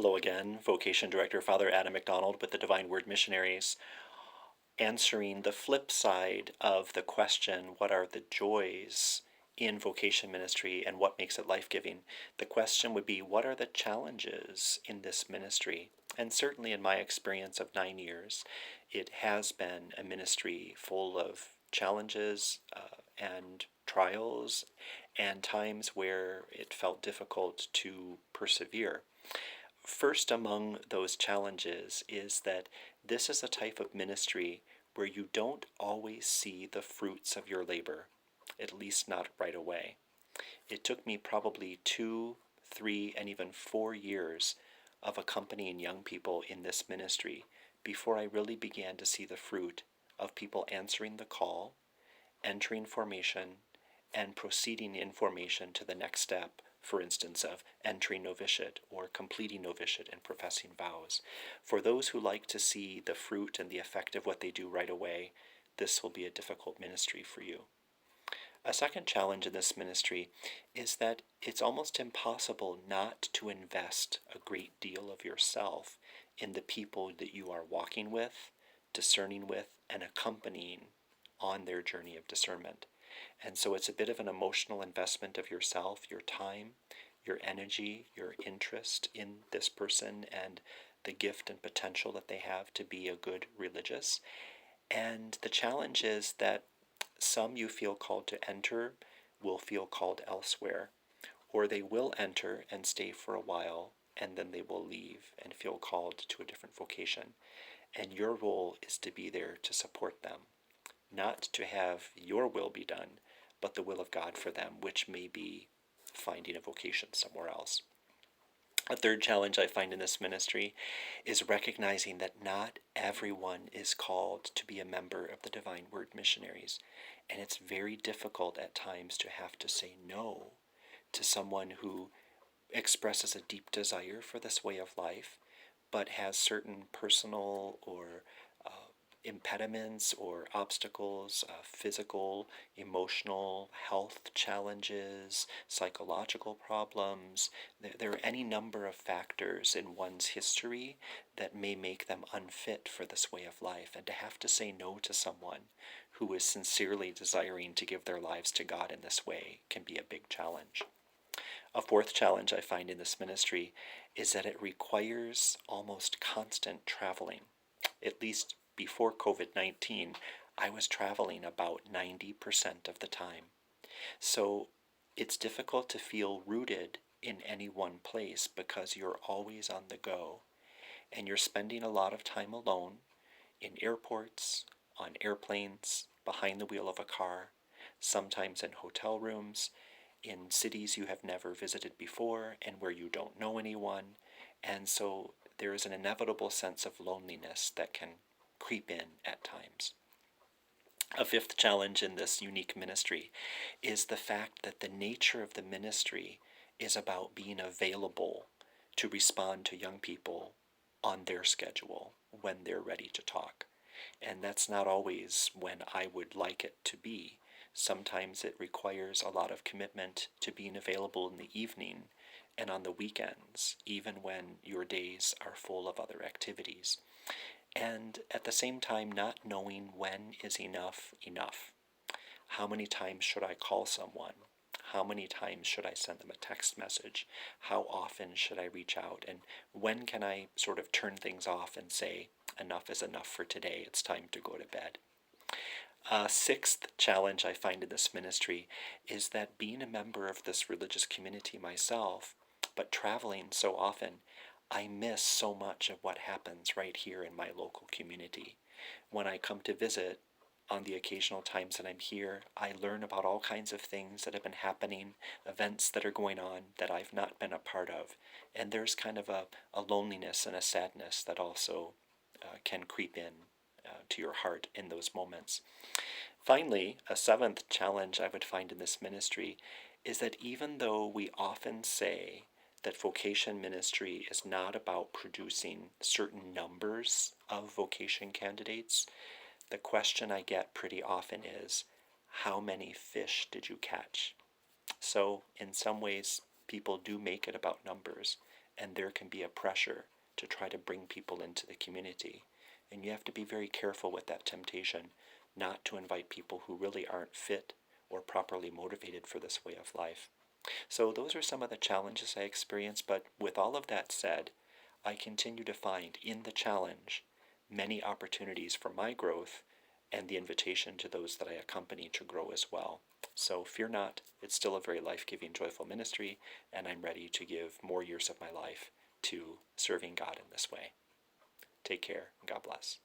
Hello again, Vocation Director Father Adam McDonald with the Divine Word Missionaries, answering the flip side of the question, what are the joys in vocation ministry and what makes it life-giving? The question would be, what are the challenges in this ministry? And certainly in my experience of 9 years, it has been a ministry full of challenges and trials and times where it felt difficult to persevere. First among those challenges is that this is a type of ministry where you don't always see the fruits of your labor, at least not right away. It took me probably 2, 3, and even 4 years of accompanying young people in this ministry before I really began to see the fruit of people answering the call, entering formation, and proceeding in formation to the next step, for instance, of entering novitiate or completing novitiate and professing vows. For those who like to see the fruit and the effect of what they do right away, this will be a difficult ministry for you. A second challenge in this ministry is that it's almost impossible not to invest a great deal of yourself in the people that you are walking with, discerning with, and accompanying on their journey of discernment. And so it's a bit of an emotional investment of yourself, your time, your energy, your interest in this person, and the gift and potential that they have to be a good religious. And the challenge is that some you feel called to enter will feel called elsewhere, or they will enter and stay for a while, and then they will leave and feel called to a different vocation. And your role is to be there to support them, not to have your will be done, but the will of God for them, which may be finding a vocation somewhere else. A third challenge I find in this ministry is recognizing that not everyone is called to be a member of the Divine Word Missionaries, and it's very difficult at times to have to say no to someone who expresses a deep desire for this way of life, but has certain personal or impediments or obstacles, physical, emotional, health challenges, psychological problems. There are any number of factors in one's history that may make them unfit for this way of life. And to have to say no to someone who is sincerely desiring to give their lives to God in this way can be a big challenge. A fourth challenge I find in this ministry is that it requires almost constant traveling. At least before COVID-19, I was traveling about 90% of the time. So it's difficult to feel rooted in any one place because you're always on the go. And you're spending a lot of time alone in airports, on airplanes, behind the wheel of a car, sometimes in hotel rooms, in cities you have never visited before and where you don't know anyone. And so there is an inevitable sense of loneliness that can creep in at times. A fifth challenge in this unique ministry is the fact that the nature of the ministry is about being available to respond to young people on their schedule when they're ready to talk. And that's not always when I would like it to be. Sometimes it requires a lot of commitment to being available in the evening and on the weekends, even when your days are full of other activities. And at the same time, not knowing when is enough enough. How many times should I call someone? How many times should I send them a text message? How often should I reach out? And when can I sort of turn things off and say, enough is enough for today, it's time to go to bed? Sixth challenge I find in this ministry is that being a member of this religious community myself, but traveling so often, I miss so much of what happens right here in my local community. When I come to visit, on the occasional times that I'm here, I learn about all kinds of things that have been happening, events that are going on that I've not been a part of. And there's kind of a loneliness and a sadness that also can creep in to your heart in those moments. Finally, a seventh challenge I would find in this ministry is that even though we often say that vocation ministry is not about producing certain numbers of vocation candidates, the question I get pretty often is, how many fish did you catch? So in some ways, people do make it about numbers, and there can be a pressure to try to bring people into the community. And you have to be very careful with that temptation not to invite people who really aren't fit or properly motivated for this way of life. So those are some of the challenges I experience, but with all of that said, I continue to find in the challenge many opportunities for my growth and the invitation to those that I accompany to grow as well. So fear not, it's still a very life-giving, joyful ministry, and I'm ready to give more years of my life to serving God in this way. Take care, and God bless.